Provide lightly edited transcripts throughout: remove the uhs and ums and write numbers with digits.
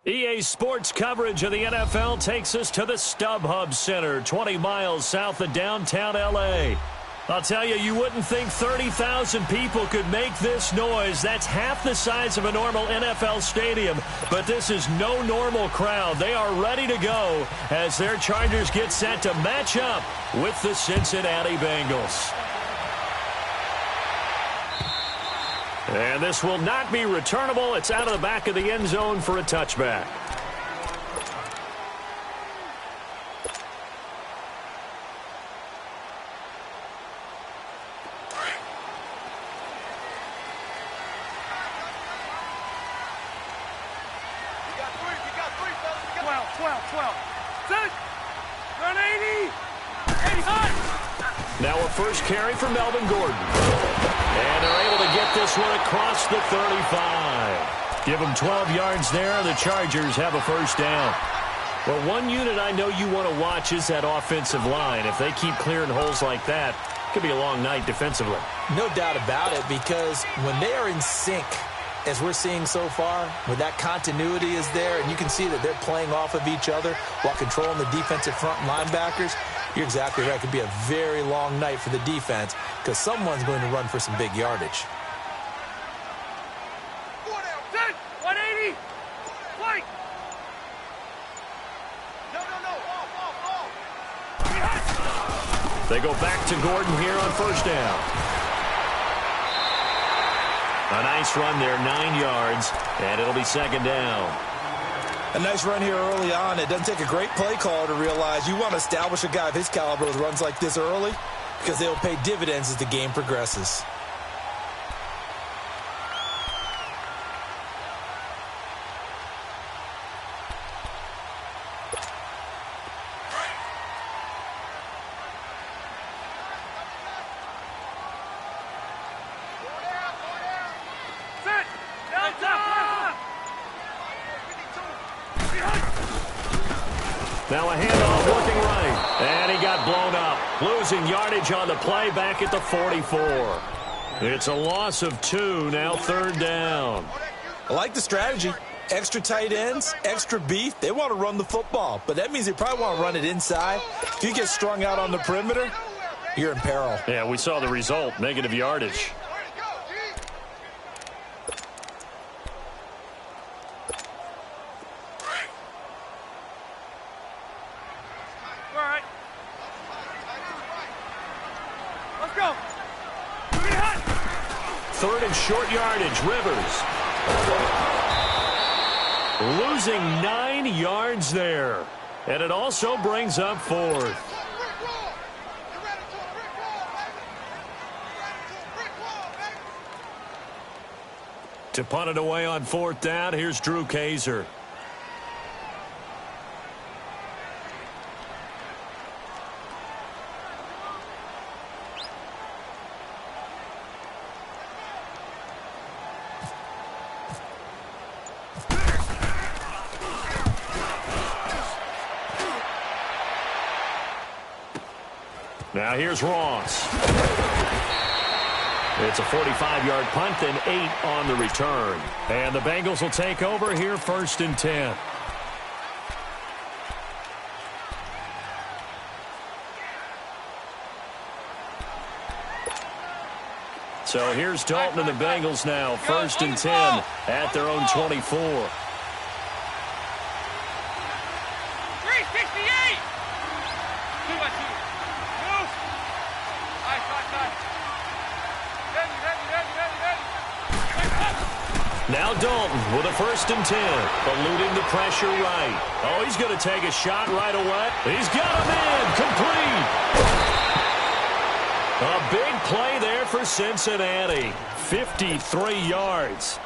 EA Sports coverage of the NFL takes us to the StubHub Center, 20 miles south of downtown L.A. I'll tell you, you wouldn't think 30,000 people could make this noise. That's half the size of a normal NFL stadium, but this is no normal crowd. They are ready to go as their Chargers get set to match up with the Cincinnati Bengals. And this will not be returnable. It's out of the back of the end zone for a touchback. Now a first carry for Melvin Gordon. And they're able to get this one across the 35. Give them 12 yards there. The Chargers have a first down. Well, one unit I know you want to watch is that offensive line. If they keep clearing holes like that, it could be a long night defensively. No doubt about it, because when they are in sync, as we're seeing so far, when that continuity is there, and you can see that they're playing off of each other while controlling the defensive front linebackers, you're exactly right. It could be a very long night for the defense because someone's going to run for some big yardage. 180. Fight. No. They go back to Gordon here on first down. A nice run there, 9 yards, and it'll be second down. A nice run here early on. It doesn't take a great play caller to realize you want to establish a guy of his caliber with runs like this early because they'll pay dividends as the game progresses. Now a handoff looking right, and he got blown up. Losing yardage on the play back at the 44. It's a loss of 2, now third down. I like the strategy. Extra tight ends, extra beef. They want to run the football, but that means they probably want to run it inside. If you get strung out on the perimeter, you're in peril. Yeah, we saw the result, negative yardage. Third and short yardage, Rivers. Losing 9 yards there. And it also brings up fourth. To punt it away on fourth down, here's Drew Kaiser. Now here's Ross. It's a 45-yard punt and 8 on the return. And the Bengals will take over here first and 10. So here's Dalton and the Bengals now, first and 10 at their own 24. Now Dalton with a first and 10, eluding the pressure right. Oh, he's going to take a shot right away. He's got him in, complete. A big play there for Cincinnati, 53 yards.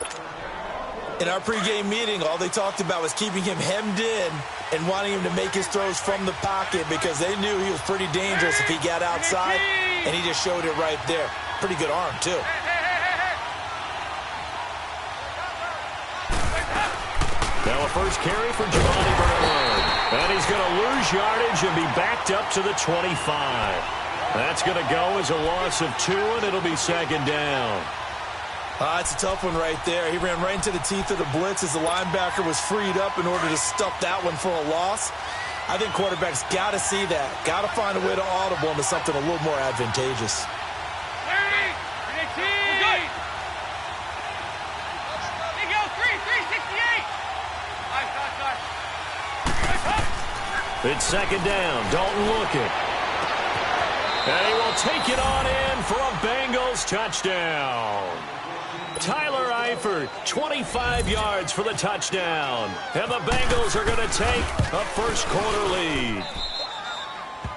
In our pregame meeting, all they talked about was keeping him hemmed in and wanting him to make his throws from the pocket because they knew he was pretty dangerous if he got outside, and he just showed it right there. Pretty good arm, too. Now a first carry for Giovanni Bernard. And he's going to lose yardage and be backed up to the 25. That's going to go as a loss of 2, and it'll be second down. It's a tough one right there. He ran right into the teeth of the blitz as the linebacker was freed up in order to stuff that one for a loss. I think quarterbacks got to see that. Got to find a way to audible into something a little more advantageous. It's second down. Dalton looking. And he will take it on in for a Bengals touchdown. Tyler Eifert, 25 yards for the touchdown. And the Bengals are going to take a first-quarter lead.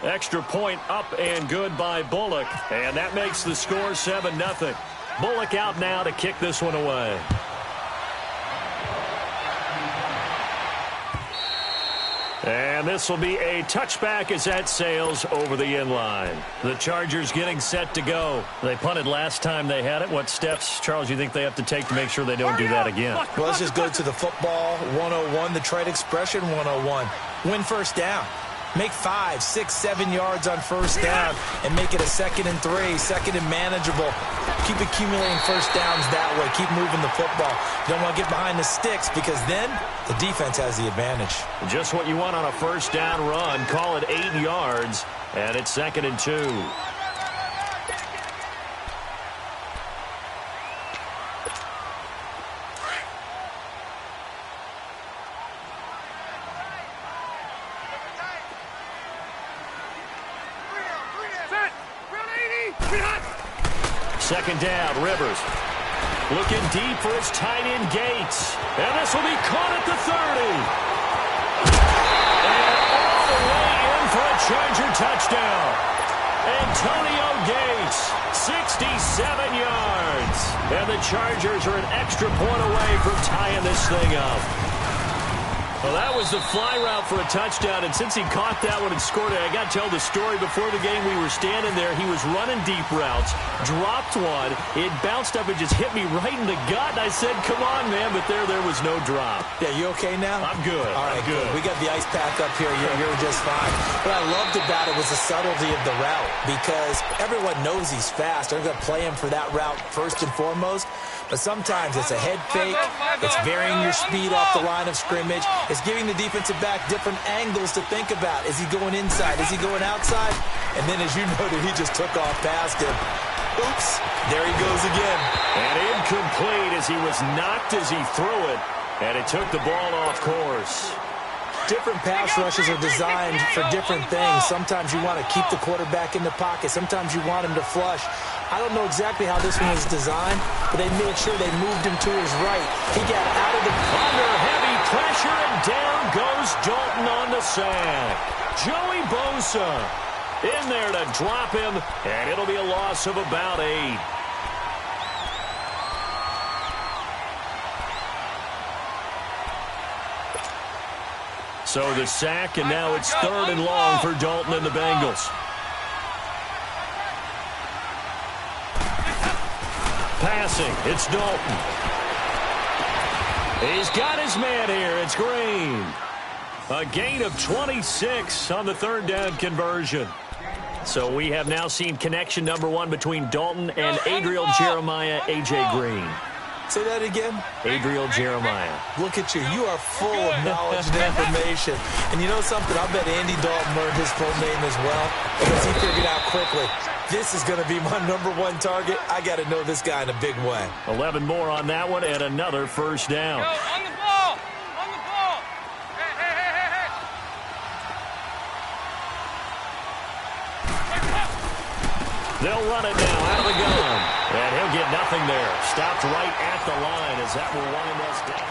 Extra point up and good by Bullock. And that makes the score 7-0. Bullock out now to kick this one away. And this will be a touchback as that sails over the inline. The Chargers getting set to go. They punted last time they had it. What steps, Charles, you think they have to take to make sure they don't do that again? Well, let's just go to the football 101, the trade expression 101. Win first down. Make 5, 6, 7 yards on first down and make it a 2nd and 3, 2nd and manageable. Keep accumulating first downs that way. Keep moving the football. You don't want to get behind the sticks because then the defense has the advantage. Just what you want on a first down run. Call it 8 yards, and it's 2nd and 2. Second down, Rivers. Looking deep for his tight end Gates. And this will be caught at the 30. And all the way in for a Charger touchdown. Antonio Gates, 67 yards. And the Chargers are an extra point away from tying this thing up. Well, that was the fly route for a touchdown, and since he caught that one and scored it, I got to tell the story. Before the game, we were standing there. He was running deep routes, dropped one. It bounced up and just hit me right in the gut, and I said, come on, man, but there was no drop. Yeah, you okay now? I'm good. All right, I'm good. We got the ice pack up here. You're just fine. What I loved about it was the subtlety of the route because everyone knows he's fast. They're going to play him for that route first and foremost. But sometimes it's a head fake. It's varying your speed off the line of scrimmage. It's giving the defensive back different angles to think about. Is he going inside? Is he going outside? And then, as you noted, he just took off past him. Oops. There he goes again. And incomplete as he was knocked as he threw it. And it took the ball off course. Different pass rushes are designed for different things. Sometimes you want to keep the quarterback in the pocket. Sometimes you want him to flush. I don't know exactly how this one was designed, but they made sure they moved him to his right. He got out of the... Under heavy pressure, and down goes Dalton on the sack. Joey Bosa in there to drop him, and it'll be a loss of about 8. So the sack, and now it's 3rd and long for Dalton and the Bengals. Passing, it's Dalton. He's got his man here. It's Green. A gain of 26 on the 3rd down conversion. So we have now seen connection number 1 between Dalton and Adriel Jeremiah, A.J. Green. Say that again? Adriel Jeremiah. Look at you. You are full of knowledge and information. And you know something? I bet Andy Dalton learned his full name as well because he figured out quickly, this is going to be my number 1 target. I got to know this guy in a big way. 11 more on that one and another first down. Go, on the ball. On the ball. Hey. They'll run it now out of the gun. And he'll get nothing there. Stopped right at the line as that will wind us down.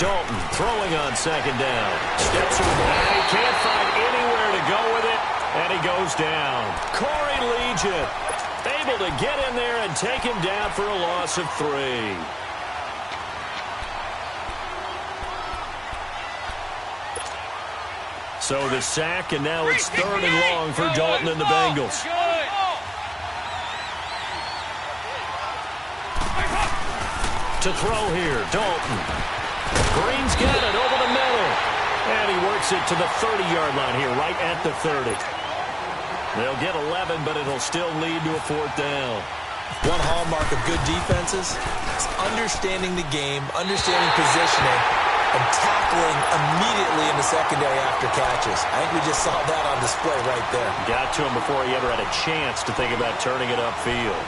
Dalton throwing on 2nd down. Steps away. He can't find anywhere to go with it. And he goes down. Corey Legion able to get in there and take him down for a loss of 3. So the sack, and now it's 3rd and long for Dalton and the Bengals. To throw here, Dalton. Green's got it over the middle. And he works it to the 30-yard line here, right at the 30. They'll get 11, but it'll still lead to a 4th down. One hallmark of good defenses is understanding the game, understanding positioning, and tackling immediately in the secondary after catches. I think we just saw that on display right there. Got to him before he ever had a chance to think about turning it upfield.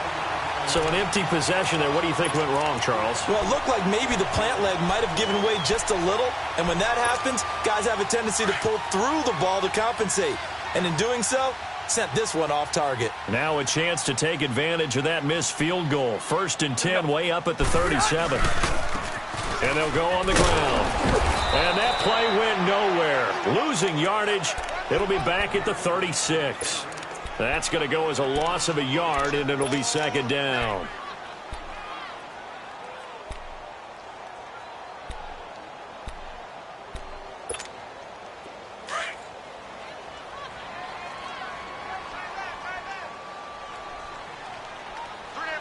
So an empty possession there. What do you think went wrong, Charles? Well, it looked like maybe the plant leg might have given way just a little. And when that happens, guys have a tendency to pull through the ball to compensate. And in doing so, sent this one off target. Now a chance to take advantage of that missed field goal. 1st and 10 way up at the 37. And they'll go on the ground. And that play went nowhere. Losing yardage. It'll be back at the 36. That's going to go as a loss of a yard, and it'll be 2nd down.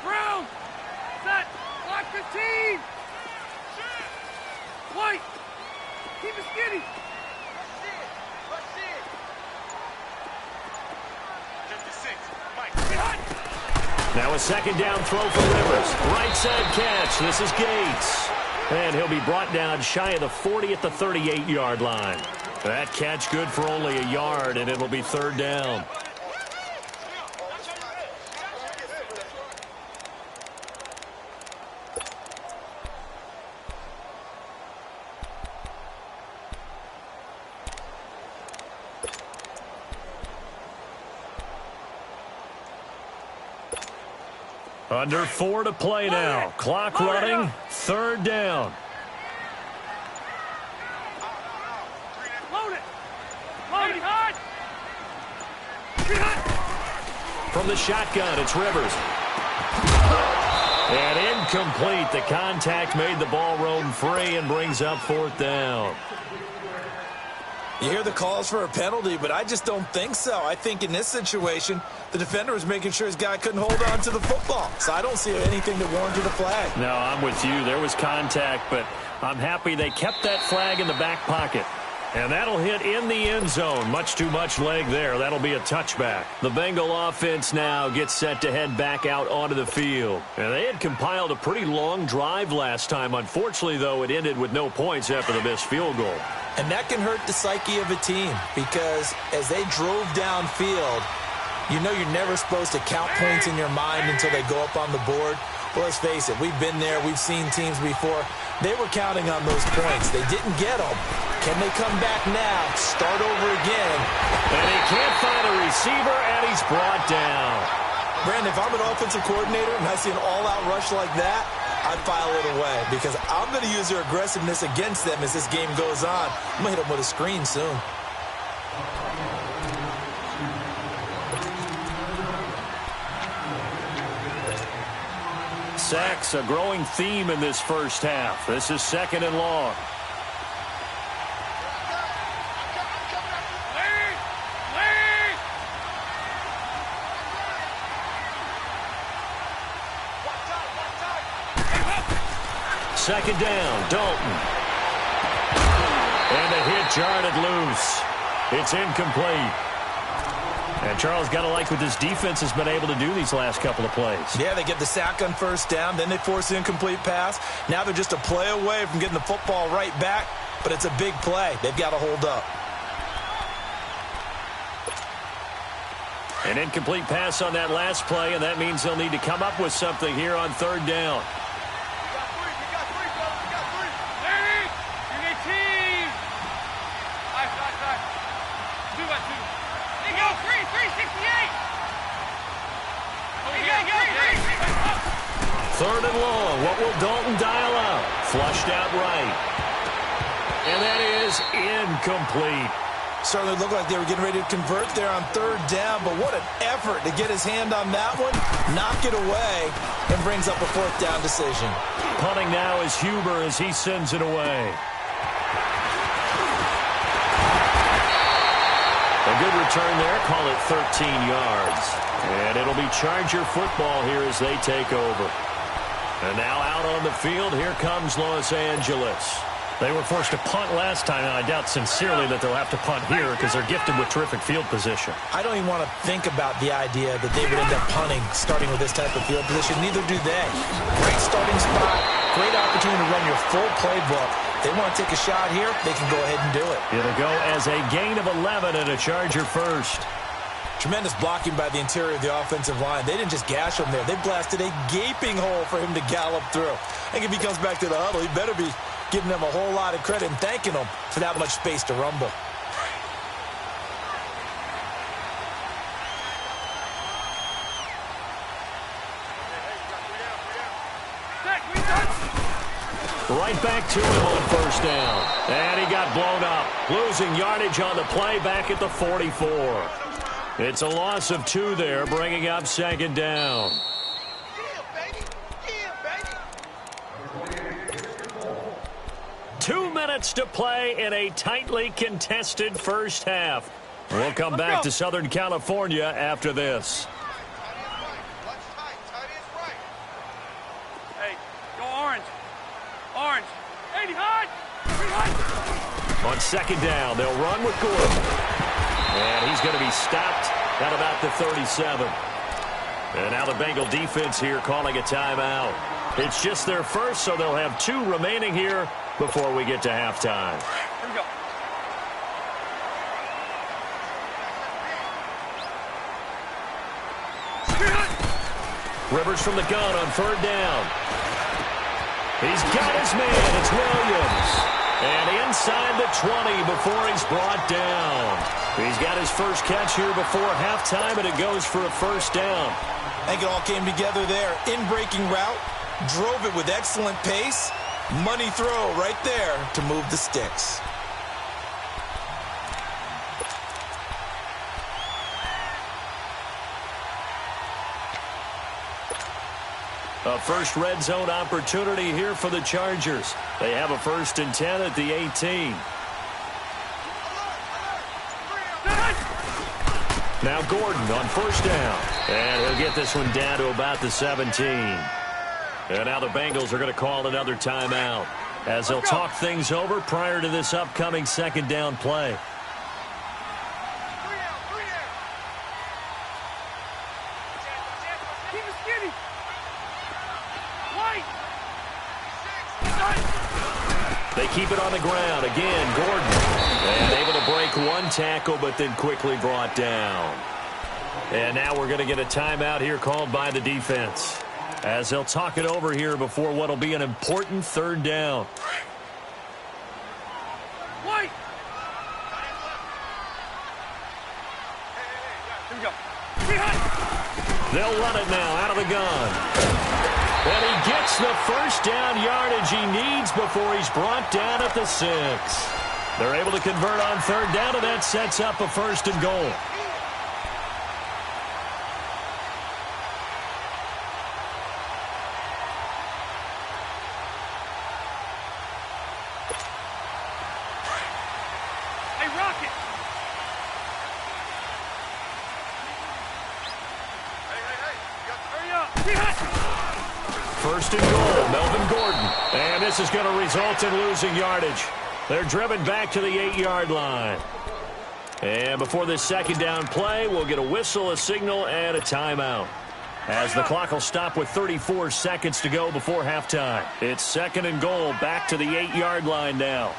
Brown! Set! Block 15! White! Keep it skinny! Now a 2nd down throw for Rivers. Right side catch. This is Gates. And he'll be brought down shy of the 40 at the 38-yard line. That catch good for only a yard, and it'll be 3rd down. Under 4 to play now. Clock running. 3rd down. Load it! Load it hard! From the shotgun, it's Rivers. And incomplete. The contact made the ball roam free and brings up 4th down. You hear the calls for a penalty, but I just don't think so. I think in this situation, the defender was making sure his guy couldn't hold on to the football. So I don't see anything that warranted a flag. No, I'm with you. There was contact, but I'm happy they kept that flag in the back pocket. And that'll hit in the end zone. Much too much leg there. That'll be a touchback. The Bengal offense now gets set to head back out onto the field. And they had compiled a pretty long drive last time. Unfortunately, though, it ended with no points after the missed field goal. And that can hurt the psyche of a team because as they drove downfield, you know you're never supposed to count points in your mind until they go up on the board. Well, let's face it, we've been there. We've seen teams before. They were counting on those points. They didn't get them. Can they come back now, start over again? And he can't find a receiver, and he's brought down. Brandon, if I'm an offensive coordinator and I see an all-out rush like that, I'd file it away because I'm going to use their aggressiveness against them as this game goes on. I'm going to hit them with a screen soon. Sacks, a growing theme in this first half. This is 2nd and long. Second down, Dalton. And a hit jarred loose. It's incomplete. And Charles, got to like what this defense has been able to do these last couple of plays. Yeah, they get the sack on 1st down, then they force the incomplete pass. Now they're just a play away from getting the football right back, but it's a big play. They've got to hold up. An incomplete pass on that last play, and that means they'll need to come up with something here on 3rd down. Third and long. What will Dalton dial up? Flushed out right. And that is incomplete. Certainly looked like they were getting ready to convert there on 3rd down, but what an effort to get his hand on that one, knock it away, and brings up a 4th down decision. Punting now is Huber as he sends it away. A good return there. Call it 13 yards. And it'll be Charger football here as they take over. And now out on the field, here comes Los Angeles. They were forced to punt last time, and I doubt sincerely that they'll have to punt here because they're gifted with terrific field position. I don't even want to think about the idea that they would end up punting starting with this type of field position. Neither do they. Great starting spot, great opportunity to run your full playbook. They want to take a shot here, they can go ahead and do it. It'll go as a gain of 11 and a Charger first. Tremendous blocking by the interior of the offensive line. They didn't just gash him there. They blasted a gaping hole for him to gallop through. I think if he comes back to the huddle, he better be giving them a whole lot of credit and thanking them for that much space to rumble. Right back to him on first down. And he got blown up. Losing yardage on the play back at the 44. It's a loss of 2 there, bringing up second down. 2 minutes to play in a tightly contested first half. We'll come back to Southern California after this. Hey, go orange. Orange. 80 high. On second down, they'll run with Gordon. And he's going to be stopped at about the 37. And now the Bengal defense here calling a timeout. It's just their first, so they'll have 2 remaining here before we get to halftime. Here we go. Rivers from the gun on third down. He's got his man. It's Williams. And inside the 20 before he's brought down. He's got his first catch here before halftime, and it goes for a first down. I think it all came together there. In-breaking route, drove it with excellent pace. Money throw right there to move the sticks. A first red zone opportunity here for the Chargers. They have a 1st and 10 at the 18. Now Gordon on first down. And he'll get this one down to about the 17. And now the Bengals are going to call another timeout as they'll talk things over prior to this upcoming second down play. They keep it on the ground. Again, Gordon. And able to break 1 tackle, but then quickly brought down. And now we're going to get a timeout here called by the defense as they'll talk it over here before what will be an important third down. White. Here we go. They'll run it now out of the gun. And he gets the first down yardage he needs before he's brought down at the 6. They're able to convert on third down, and that sets up a 1st and goal. Hey, Rocket. Hurry up. 1st and goal, Melvin Gordon. And this is going to result in losing yardage. They're driven back to the 8-yard line. And before this second down play, we'll get a whistle, a signal, and a timeout. As the clock will stop with 34 seconds to go before halftime. It's 2nd and goal, back to the 8-yard line now.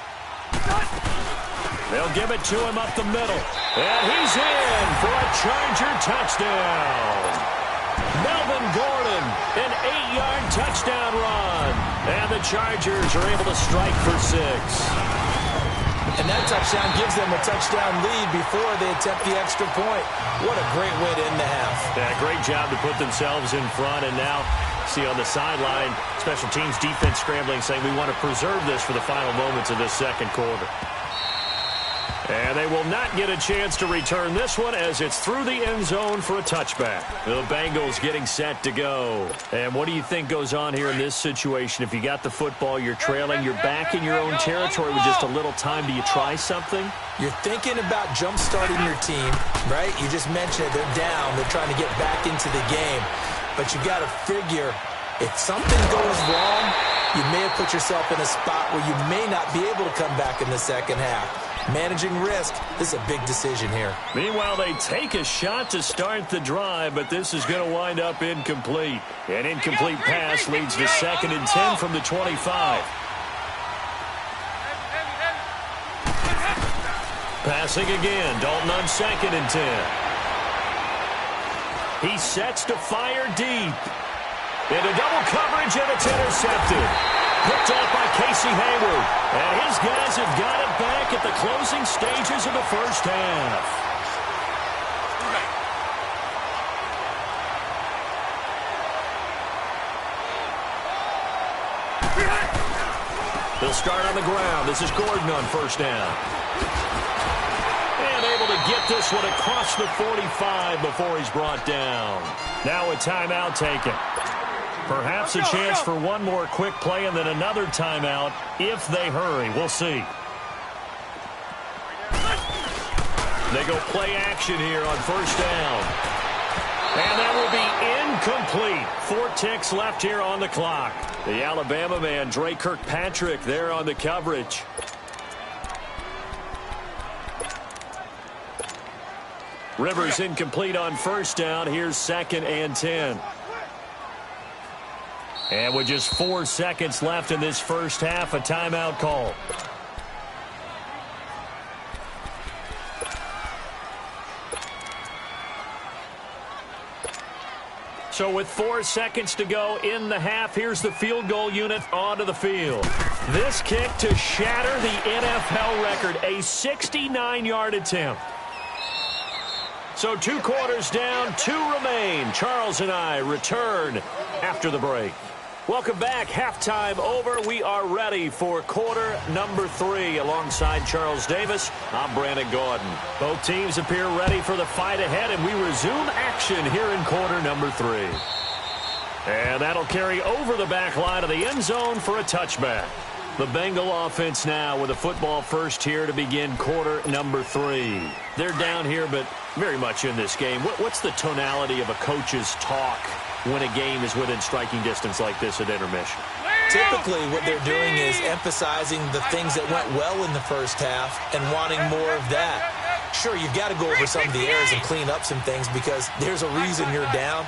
They'll give it to him up the middle. And he's in for a Charger touchdown. Melvin Gordon, an 8-yard touchdown run. And the Chargers are able to strike for 6. And that touchdown gives them a touchdown lead before they attempt the extra point. What a great way to end the half. Yeah, great job to put themselves in front. And now, see on the sideline, special teams defense scrambling, saying we want to preserve this for the final moments of this second quarter. And they will not get a chance to return this one as it's through the end zone for a touchback. The Bengals getting set to go. And what do you think goes on here in this situation? If you got the football, you're trailing, you're back in your own territory with just a little time. Do you try something? You're thinking about jump-starting your team, right? You just mentioned it. They're down. They're trying to get back into the game. But you got to figure If something goes wrong, you may have put yourself in a spot where you may not be able to come back in the second half. Managing risk, this is a big decision here. Meanwhile, they take a shot to start the drive, but this is going to wind up incomplete. An incomplete pass leads to 2nd and 10 from the 25. Passing again, Dalton on 2nd and 10. He sets to fire deep. Into double coverage, and it's intercepted. Picked off by Casey Hayward. And his guys have got it back at the closing stages of the first half. They'll start on the ground. This is Gordon on first down. And able to get this one across the 45 before he's brought down. Now a timeout taken. Perhaps a chance for one more quick play and then another timeout if they hurry. We'll see. They go play action here on first down. And that will be incomplete. 4 ticks left here on the clock. The Alabama man, Dre Kirkpatrick, there on the coverage. Rivers incomplete on first down. Here's 2nd and 10. And with just 4 seconds left in this first half, a timeout call. So with 4 seconds to go in the half, here's the field goal unit onto the field. This kick to shatter the NFL record, a 69-yard attempt. So 2 quarters down, 2 remain. Charles and I return after the break. Welcome back. Halftime over. We are ready for quarter number 3. Alongside Charles Davis, I'm Brandon Gordon. Both teams appear ready for the fight ahead, and we resume action here in quarter number 3. And that'll carry over the back line of the end zone for a touchback. The Bengal offense now with a football first here to begin quarter number 3. They're down here, but very much in this game. What's the tonality of a coach's talk when a game is within striking distance like this at intermission? Typically, what they're doing is emphasizing the things that went well in the first half and wanting more of that. Sure, you've got to go over some of the errors and clean up some things because there's a reason you're down.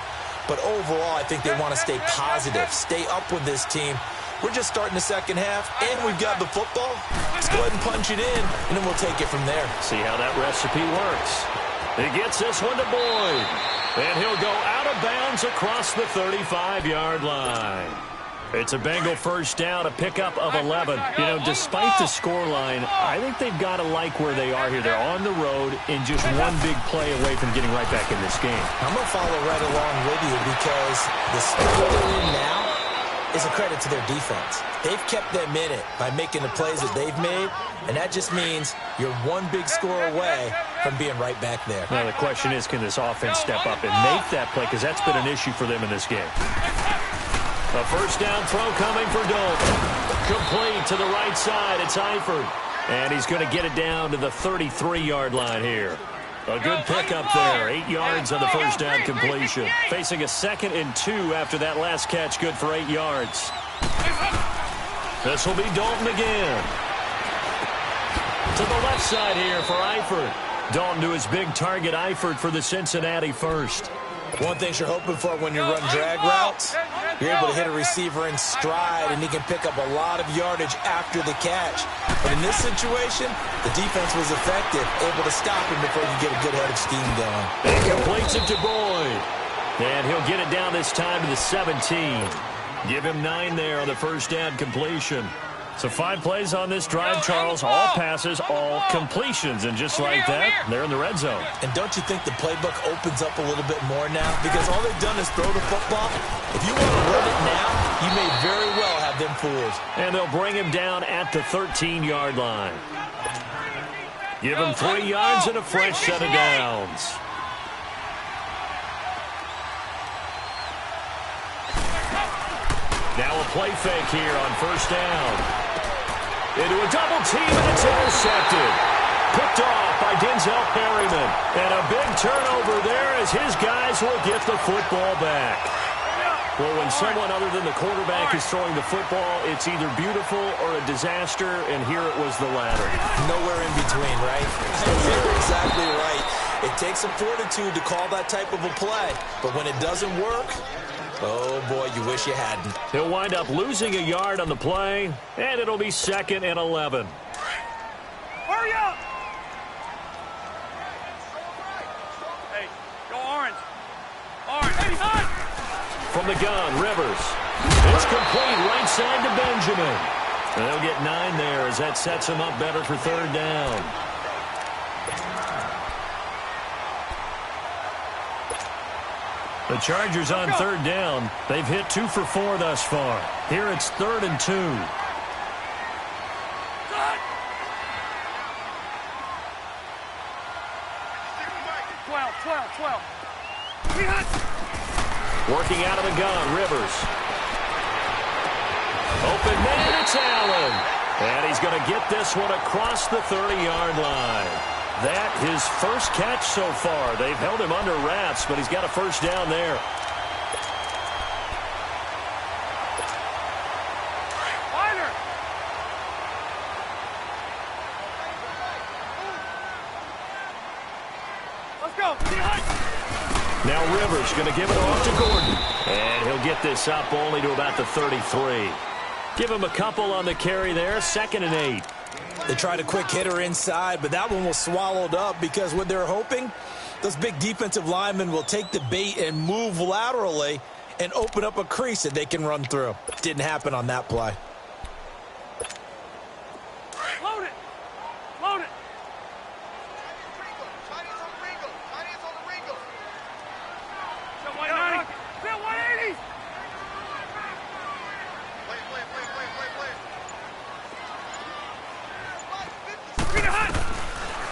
But overall, I think they want to stay positive, stay up with this team. We're just starting the second half, and we've got the football. Let's go ahead and punch it in, and then we'll take it from there. See how that recipe works. He gets this one to Boyd. And he'll go out of bounds across the 35-yard line. It's a Bengal first down, a pickup of 11. You know, despite the scoreline, I think they've got to like where they are here. They're on the road and just one big play away from getting right back in this game. I'm going to follow right along with you because the spot they're in now is a credit to their defense. They've kept them in it by making the plays that they've made, and that just means you're one big score away from being right back there. Now the question is, can this offense step up and make that play? Because that's been an issue for them in this game. A first down throw coming for Dalton. Complete to the right side. It's Eifert. And he's going to get it down to the 33-yard line here. A good pickup there. 8 yards on the first down completion. Facing a 2nd and 2 after that last catch. Good for 8 yards. This will be Dalton again. To the left side here for Eifert. Dalton to his big target, Eifert, for the Cincinnati first. One thing you're hoping for when you run drag routes, you're able to hit a receiver in stride, and he can pick up a lot of yardage after the catch. But in this situation, the defense was effective, able to stop him before you get a good head of steam going. And completes it to Boyd. And he'll get it down this time to the 17. Give him 9 there on the first down completion. So 5 plays on this drive, Charles. All passes, all completions. And just like that, they're in the red zone. And don't you think the playbook opens up a little bit more now? Because all they've done is throw the football. If you want to run it now, you may very well have them fooled. And they'll bring him down at the 13-yard line. Give him 3 yards and a fresh set of downs. Now a play fake here on first down. Into a double team, and it's intercepted. Picked off by Denzel Perryman. And a big turnover there as his guys will get the football back. Well, when someone other than the quarterback is throwing the football, it's either beautiful or a disaster, and here it was the latter. Nowhere in between, right? You're exactly right. It takes some fortitude to call that type of a play, but when it doesn't work, oh, boy, you wish you hadn't. He'll wind up losing a yard on the play, and it'll be 2nd and 11. Hurry up! Hey, go orange. Orange. Hey, hot! From the gun, Rivers. It's complete right side to Benjamin. And they'll get 9 there as that sets him up better for 3rd down. The Chargers on 3rd down. They've hit 2 for 4 thus far. Here it's 3rd and 2. 12. Working out of the gun, Rivers. Open man, it's Allen. And he's going to get this one across the 30-yard line. That his first catch so far. They've held him under wraps, but he's got a first down there. Wider. Let's go. Now Rivers going to give it off to Gordon. And he'll get this up only to about the 33. Give him a couple on the carry there. 2nd and 8. They tried a quick hitter inside, but that one was swallowed up because what they're hoping, those big defensive linemen will take the bait and move laterally and open up a crease that they can run through. Didn't happen on that play. Load it. Load it. Bill 190. Bill 180.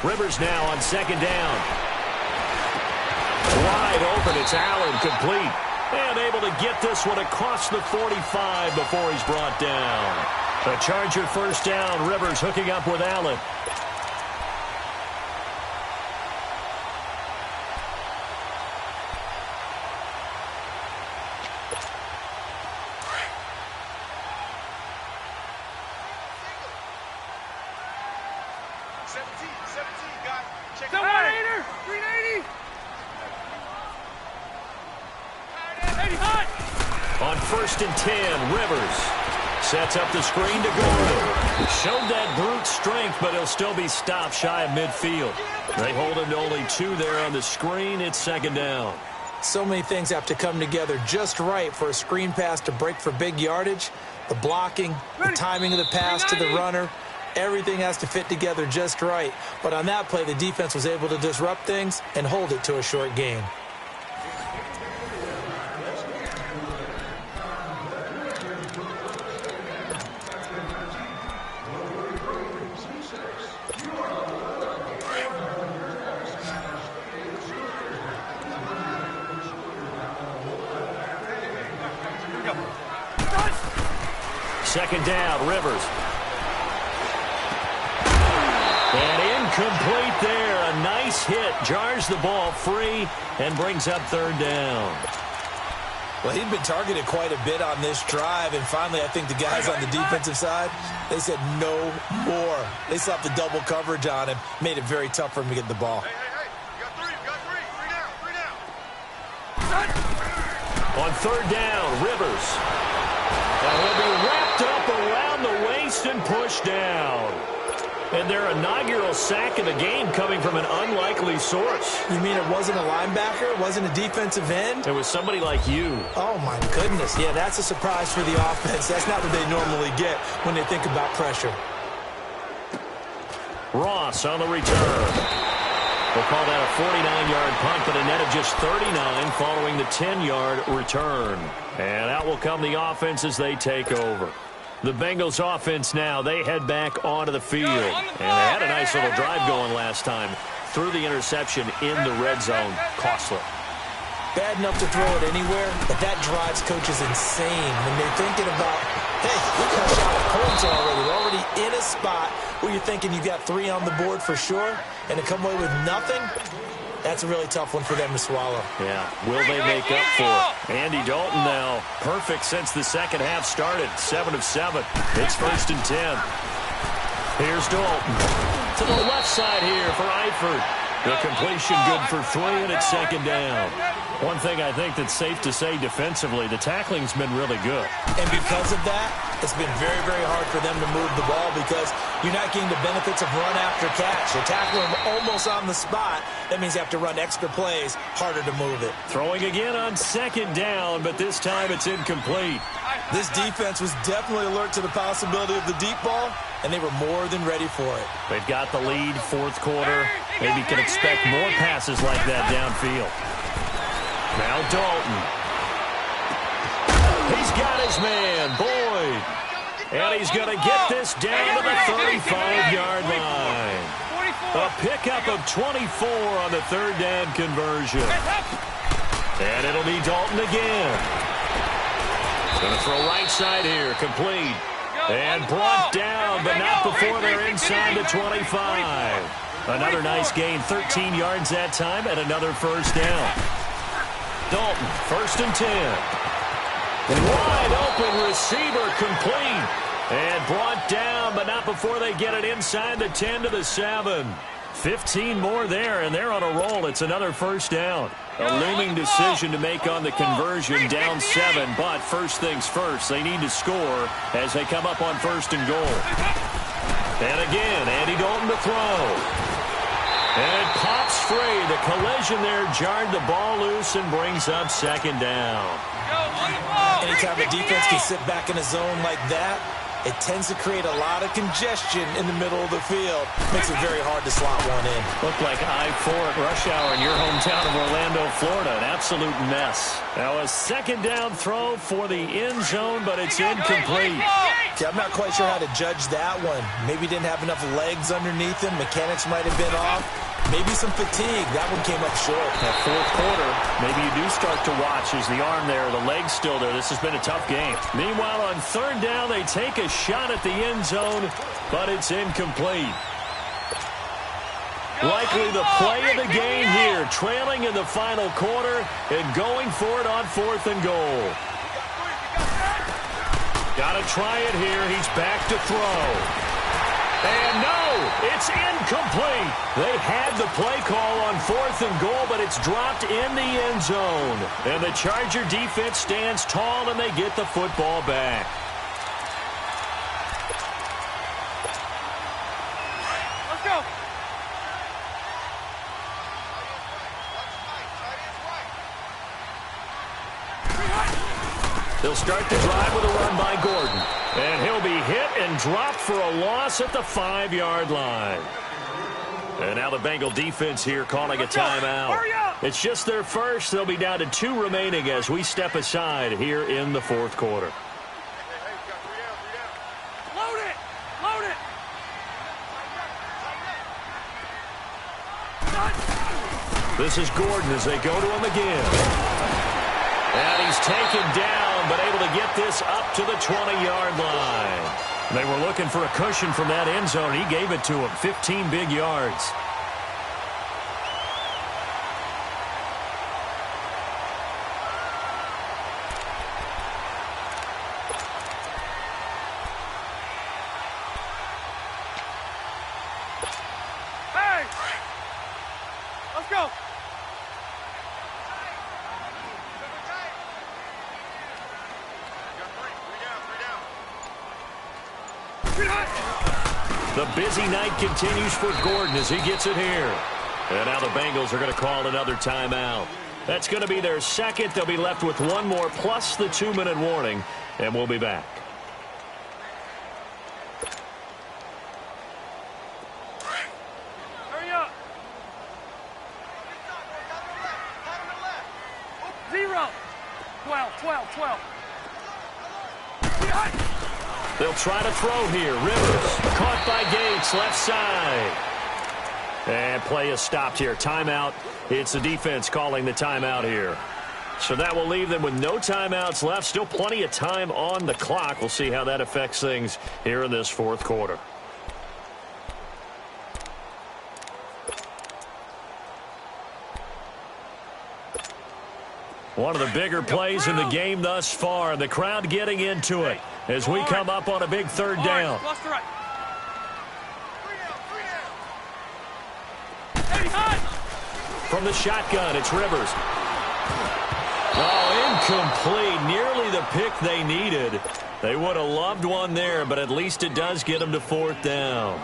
Rivers now on 2nd down. Wide open, it's Allen, complete. And able to get this one across the 45 before he's brought down. The Charger first down, Rivers hooking up with Allen. On 1st and 10, Rivers sets up the screen to Gordon. Showed that brute strength, but he'll still be stopped shy of midfield. They hold him to only 2 there on the screen. It's 2nd down. So many things have to come together just right for a screen pass to break for big yardage. The blocking, the timing of the pass to the runner, everything has to fit together just right. But on that play, the defense was able to disrupt things and hold it to a short gain. Second down, Rivers. And incomplete there. A nice hit. Jars the ball free and brings up 3rd down. Well, he'd been targeted quite a bit on this drive, and finally I think the guys on the defensive side, they said no more. They slapped the double coverage on him, made it very tough for him to get the ball. Hey. You got 3. Three down. On 3rd down, Rivers. And he'll be wrapped up around the waist and pushed down. And their inaugural sack of the game coming from an unlikely source. You mean it wasn't a linebacker? It wasn't a defensive end? It was somebody like you. Oh, my goodness. Yeah, that's a surprise for the offense. That's not what they normally get when they think about pressure. Ross on the return. We'll call that a 49-yard punt, but a net of just 39 following the 10-yard return. And out will come the offense as they take over. The Bengals offense now, they head back onto the field. And they had a nice little drive going last time. Threw the interception in the red zone. Costly. Bad enough to throw it anywhere, but that drives coaches insane when they're thinking about, hey, we got a shot at points already. We're already in a spot where you're thinking you've got 3 on the board for sure, and to come away with nothing, That's a really tough one for them to swallow. Yeah, will they make up for it? Andy Dalton now, perfect since the second half started, 7 of 7. It's 1st and 10. Here's Dalton. To the left side here for Eifert. The completion good for 3, and it's 2nd down. One thing I think that's safe to say defensively, the tackling's been really good. And because of that, it's been very, very hard for them to move the ball because you're not getting the benefits of run after catch. They're tackling them almost on the spot. That means you have to run extra plays, harder to move it. Throwing again on 2nd down, but this time it's incomplete. This defense was definitely alert to the possibility of the deep ball, and they were more than ready for it. They've got the lead, 4th quarter. Maybe can expect more passes like that downfield. Now Dalton. He's got his man, Boyd. And he's going to get this down to the 35-yard line. A pickup of 24 on the 3rd down conversion. And it'll be Dalton again. Going to throw right side here, complete. And brought down, but not before they're inside the 25. Another nice gain, 13 yards that time, and another 1st down. Dalton, 1st and 10. Wide open receiver, complete. And brought down, but not before they get it inside the 10 to the 7. 15 more there, and they're on a roll. It's another 1st down. A looming decision to make on the conversion, down 7, but first things first, they need to score as they come up on 1st and goal. And again, Andy Dalton to throw. And it pops free. The collision there jarred the ball loose and brings up 2nd down. Anytime a defense can sit back in a zone like that, it tends to create a lot of congestion in the middle of the field. Makes it very hard to slot one in. Looked like I-4 at rush hour in your hometown of Orlando, Florida. An absolute mess. Now a 2nd down throw for the end zone, but it's incomplete. Yeah, I'm not quite sure how to judge that one. Maybe didn't have enough legs underneath him. Mechanics might have been off. Maybe some fatigue. That one came up short. That 4th quarter, maybe you do start to watch as the arm there, the leg's still there. This has been a tough game. Meanwhile, on 3rd down, they take a shot at the end zone, but it's incomplete. Likely the play of the game here, trailing in the final quarter and going for it on 4th and goal. Got to try it here. He's back to throw. And no, it's incomplete. They had the play call on 4th and goal, but it's dropped in the end zone. And the Charger defense stands tall, and they get the football back. Let's go. They'll start the drive with a run by Gordon. And he'll be hit and dropped for a loss at the 5-yard line. And now the Bengal defense here calling a timeout. It's just their first. They'll be down to 2 remaining as we step aside here in the 4th quarter. Load it! Load it! This is Gordon as they go to him again. And he's taken down, but able to get this up to the 20-yard line. They were looking for a cushion from that end zone. He gave it to him, 15 big yards. Hey! Let's go! The busy night continues for Gordon as he gets it here. And now the Bengals are going to call another timeout. That's going to be their 2nd. They'll be left with 1 more plus the 2-minute warning, and we'll be back. Hurry up! 0! 12. They'll try to throw here. Rivers caught by Gates, left side. And play is stopped here. Timeout. It's the defense calling the timeout here. So that will leave them with no timeouts left. Still plenty of time on the clock. We'll see how that affects things here in this 4th quarter. One of the bigger plays in the game thus far. The crowd getting into it as we come up on a big third down. From the shotgun, it's Rivers. Oh, incomplete. Nearly the pick they needed. They would have loved one there, but at least it does get them to fourth down.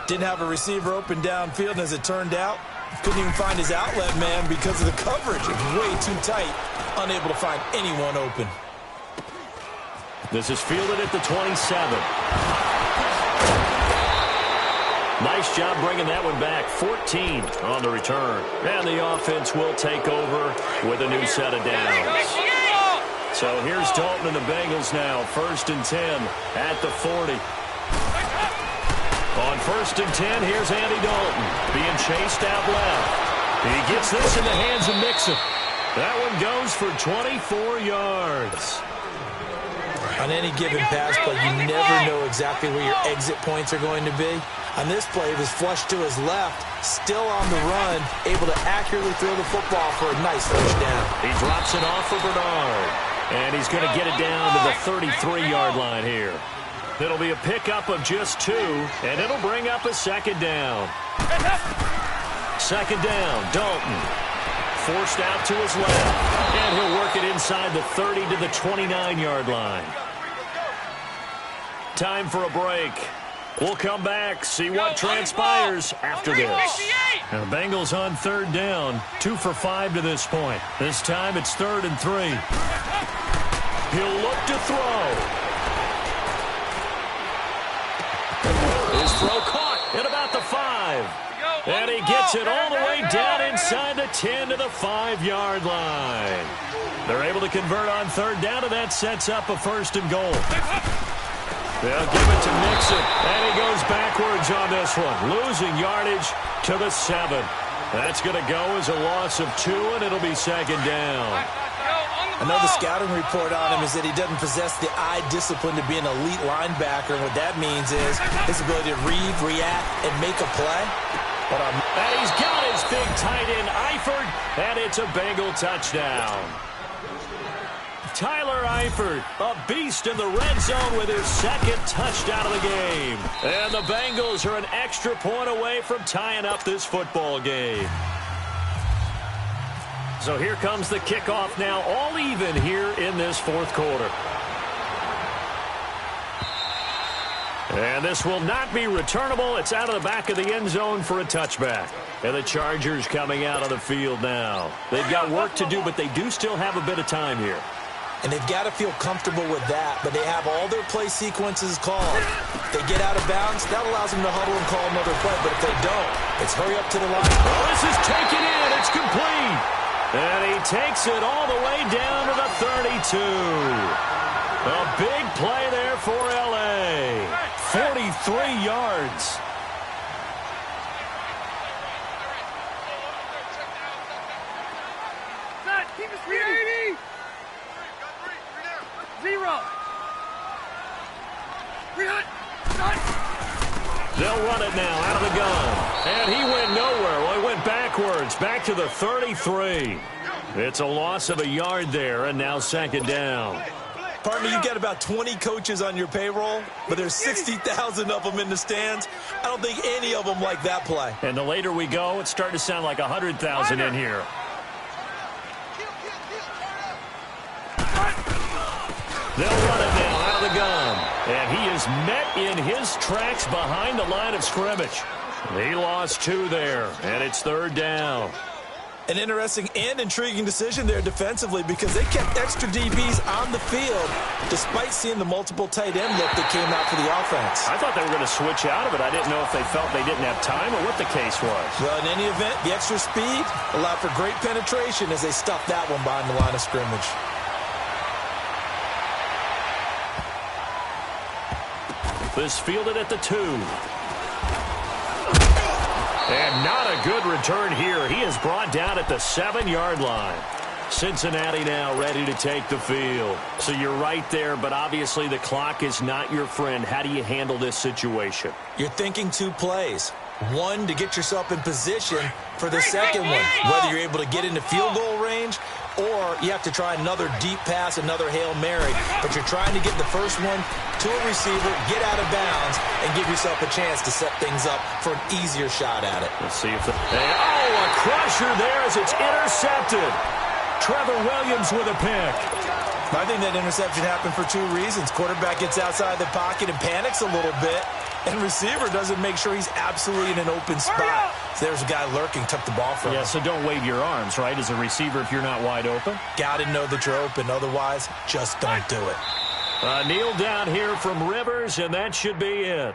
Didn't have a receiver open downfield, and as it turned out, couldn't even find his outlet man because of the coverage. Way too tight. Unable to find anyone open. This is fielded at the 27. Nice job bringing that one back. 14 on the return. And the offense will take over with a new set of downs. So here's Dalton and the Bengals now. 1st and 10 at the 40. On 1st and 10, here's Andy Dalton being chased out left. He gets this in the hands of Mixon. That one goes for 24 yards. On any given pass play, you never know exactly where your exit points are going to be. On this play, it was flushed to his left, still on the run, able to accurately throw the football for a nice first down. He drops it off for Bernard, and he's going to get it down to the 33-yard line here. It'll be a pickup of just 2, and it'll bring up a 2nd down. 2nd down, Dalton. Forced out to his left, and he'll work it inside the 30 to the 29-yard line. Time for a break. We'll come back, see what transpires after this. And the Bengals on 3rd down, 2 for 5 to this point. This time it's 3rd and 3. He'll look to throw. His throw caught at about the 5. And he gets it all the way down inside the 10 to the 5-yard line. They're able to convert on 3rd down, and that sets up a 1st and goal. They'll give it to Mixon, and he goes backwards on this one, losing yardage to the 7. That's going to go as a loss of 2, and it'll be 2nd down. Another scouting report on him is that he doesn't possess the eye discipline to be an elite linebacker, and what that means is his ability to read, react, and make a play. And he's got his big tight end, Eifert, and it's a Bengal touchdown. Tyler Eifert, a beast in the red zone with his 2nd touchdown of the game. And the Bengals are an extra point away from tying up this football game. So here comes the kickoff now, all even here in this 4th quarter. And this will not be returnable. It's out of the back of the end zone for a touchback. And the Chargers coming out on the field now. They've got work to do, but they do still have a bit of time here. And they've got to feel comfortable with that, but they have all their play sequences called. If they get out of bounds, that allows them to huddle and call another play. But if they don't, it's hurry up to the line. Oh, this is taken in. It's complete. And he takes it all the way down to the 32. A big play there for L.A. 43 yards. Keep it 380. 0. They'll run it now out of the gun. And he went nowhere. Well, he went backwards, back to the 33. It's a loss of a yard there, and now 2nd down. Partner, you've got about 20 coaches on your payroll, but there's 60,000 of them in the stands. I don't think any of them like that play. And the later we go, it's starting to sound like 100,000 in here. They'll run it now out of the gun. And he is met in his tracks behind the line of scrimmage. He lost 2 there, and it's 3rd down. An interesting and intriguing decision there defensively because they kept extra DBs on the field despite seeing the multiple tight end look that came out for the offense. I thought they were going to switch out of it. I didn't know if they felt they didn't have time or what the case was. Well, in any event, the extra speed allowed for great penetration as they stuffed that one behind the line of scrimmage. This fielded at the 2. And not a good return here. He is brought down at the 7-yard line. Cincinnati now ready to take the field. So you're right there, but obviously the clock is not your friend. How do you handle this situation? You're thinking 2 plays. One, to get yourself in position for the second one. Whether you're able to get into field goal range or you have to try another deep pass, another Hail Mary. But you're trying to get the first one to a receiver, get out of bounds, and give yourself a chance to set things up for an easier shot at it. Let's see if a crusher there as it's intercepted. Trevor Williams with a pick. I think that interception happened for two reasons. Quarterback gets outside the pocket and panics a little bit, and receiver doesn't make sure he's absolutely in an open spot. So there's a guy lurking, took the ball from him. Yeah, so don't wave your arms, right, as a receiver if you're not wide open. Got to know that you're open. Otherwise, just don't do it. Kneel down here from Rivers, and that should be it.